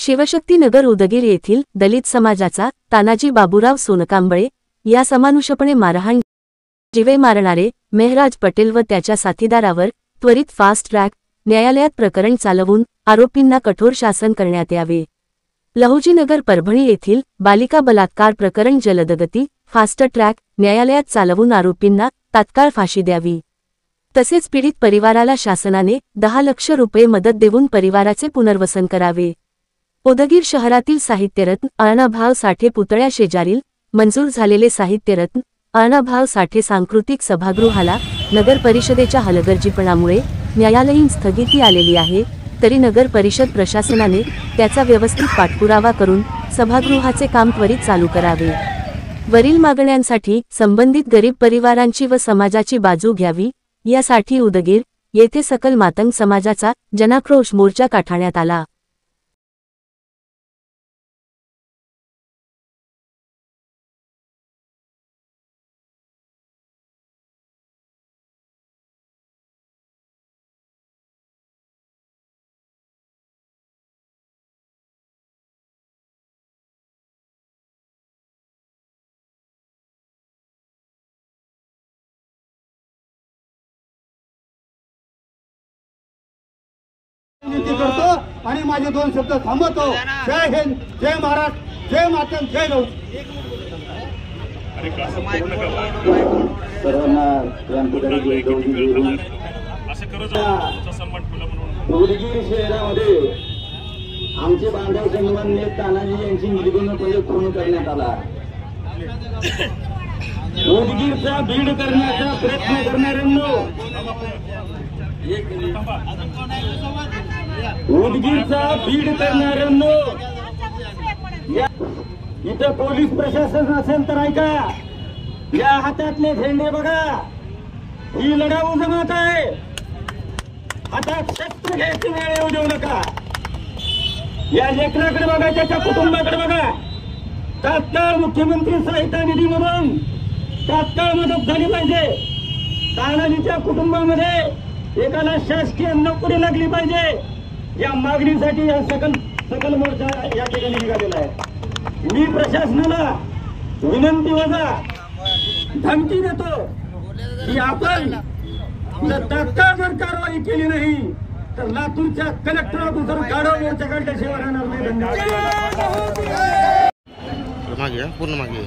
शिवशक्तीनगर उदगीर येथील दलित समाजाचा तानाजी बाबूराव सोनकांबळे या समानुषपणे मारहाण जीवे मारणारे मेहराज पटेल व त्याच्या साथीदारावर त्वरित फास्ट ट्रॅक न्यायालयात प्रकरण चालवून आरोपींना कठोर शासन करण्यात यावे। लहुजीनगर परभणी येथील बालिका बलात्कार प्रकरण जलदगती फास्ट ट्रॅक न्यायालयात चालवून आरोपींना तात्काळ फाशी द्यावी। तसेच पीडित परिवाराला शासनाने 10 लाख रुपये मदत देऊन परिवाराचे पुनर्वसन करावे। उदगीर शहरातील साहित्यरत्न अण्णाभाऊ साठे पुतळ्या शेजारील मंजूर झालेले साहित्यरत्न अण्णाभाऊ साठे सांस्कृतिक सभागृहाला नगर परिषदेच्या हलगर्जीपणामुळे न्यायालयीन स्थगिती आलेली आहे, तरी नगर परिषद प्रशासनाने त्याचा व्यवस्थित पाठपुरावा करून सभागृहाचे काम त्वरित चालू करावे। वरील मागण्यांसाठी संबंधित गरीब परिवारांची व समाजाची बाजू घ्यावी, यासाठी उदगीर येथे सकल मातंग समाजाचा जनाक्रोश मोर्चा काढण्यात आला। विनंती करतो आणि माझे 2 शब्द थांबवतो। जय हिंद, जय महाराष्ट्र, जय मातंग, जय गौ। उदगीर शहरामध्ये आमचे बांधव सन्माननीय तानाजी यांची निर्गुणपणे खून करण्यात आला। उदगीरचा बीड करण्याचा प्रयत्न करणाऱ्यांनो, उदगीरचा बीड करणाऱ्यांनो, इथं पोलीस प्रशासन असेल तर ऐका, या हातातले झेंडे बघा, ही लढाऊ जमात आहे। हातात शस्त्र घ्यायची वेळ येऊ देऊ नका। या लेकराकडे बघा, त्याच्या कुटुंबाकडे बघा। तात्काळ मुख्यमंत्री सहायता निधी म्हणून तात्काळ मदत झाली पाहिजे। तानाजीच्या कुटुंबामध्ये एकाला शासकीय नोकरी लागली पाहिजे, या मागणीसाठी या सकल मोर्चा या ठिकाणी निघालेला आहे। मी प्रशासनाला विनंती वजा धमकी देतो की आपण जर तात्काळ जर कारवाई केली नाही तर लातूरच्या कलेक्टर ऑफिसर गाढव मोर्चा काढल्याशिवाय राहणार नाही। धन्यवाद। मागे पूर्ण मागे